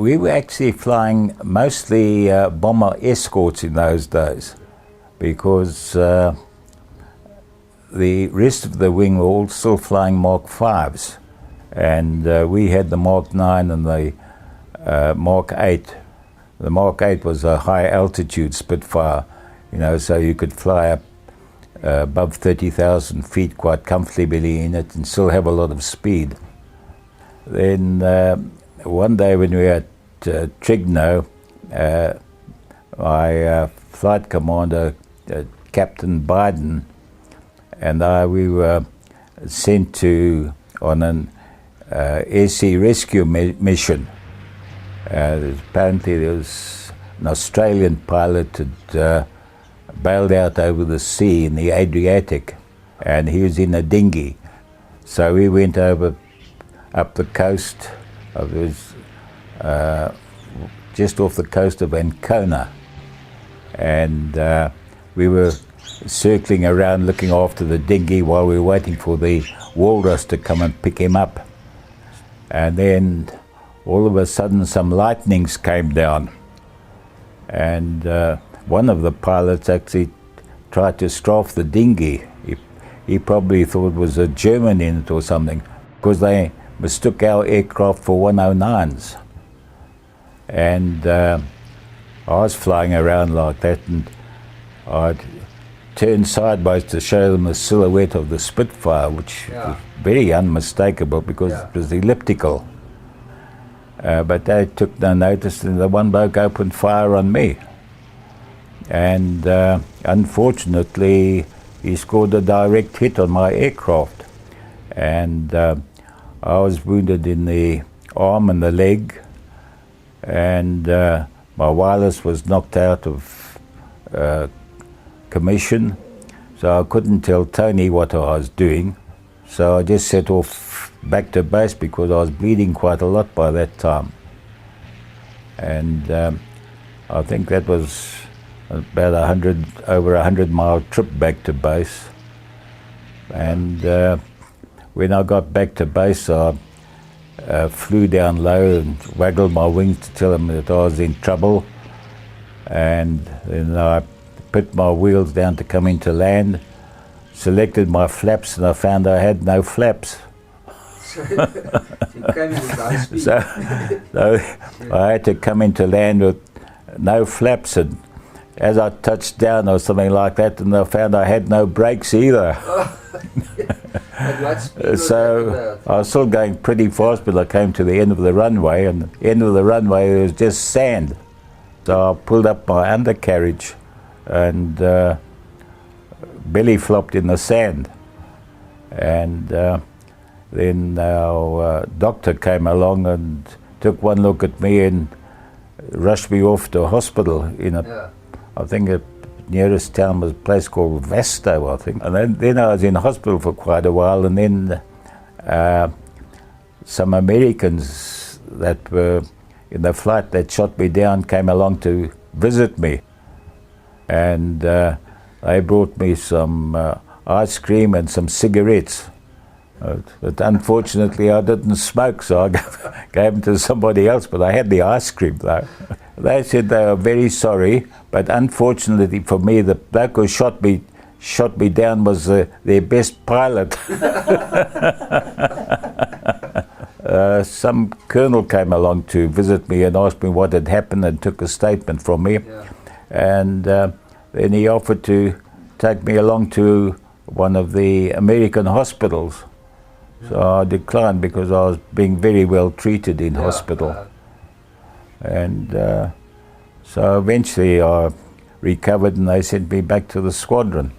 We were actually flying mostly bomber escorts in those days, because the rest of the wing were all still flying Mark 5s, and we had the Mark 9 and the Mark 8. The Mark 8 was a high altitude Spitfire, you know, so you could fly up above 30,000 feet quite comfortably in it and still have a lot of speed. Then one day when we were at Trigno, my flight commander, Captain Biden, and we were sent on an air-sea rescue mission. Apparently there was an Australian pilot had bailed out over the sea in the Adriatic, and he was in a dinghy. So we went up the coast. It was just off the coast of Ancona, and we were circling around looking after the dinghy while we were waiting for the walrus to come and pick him up. And then all of a sudden some lightnings came down, and one of the pilots actually tried to strafe the dinghy. He probably thought it was a German in it or something, because they mistook our aircraft for 109s. And I was flying around like that, and I turned sideways to show them the silhouette of the Spitfire, which was very unmistakable because it was elliptical. But they took no notice, and the one bloke opened fire on me. And unfortunately, he scored a direct hit on my aircraft. And I was wounded in the arm and the leg, and my wireless was knocked out of commission, so I couldn't tell Tony what I was doing. So I just set off back to base because I was bleeding quite a lot by that time. And I think that was about over 100-mile trip back to base. And when I got back to base, I flew down low and waggled my wings to tell them that I was in trouble. And then I put my wheels down to come into land, selected my flaps, and I found I had no flaps. So you came in with high speed. So I had to come into land with no flaps, and as I touched down or something like that, and I found I had no brakes either. At what speed was So I was still going pretty fast, but I came to the end of the runway, and at the end of the runway there was just sand. So I pulled up my undercarriage and belly flopped in the sand. And then our doctor came along and took one look at me and rushed me off to a hospital in I think the nearest town was a place called Vasto, I think. And then I was in hospital for quite a while, and then some Americans that were in the flight that shot me down came along to visit me. And they brought me some ice cream and some cigarettes. But unfortunately I didn't smoke, so I gave them to somebody else, but I had the ice cream though. They said they were very sorry, but unfortunately for me, the bloke who shot me down was their best pilot. Some colonel came along to visit me and asked me what had happened and took a statement from me. And then he offered to take me along to one of the American hospitals. So I declined because I was being very well treated in hospital. And so eventually I recovered and they sent me back to the squadron.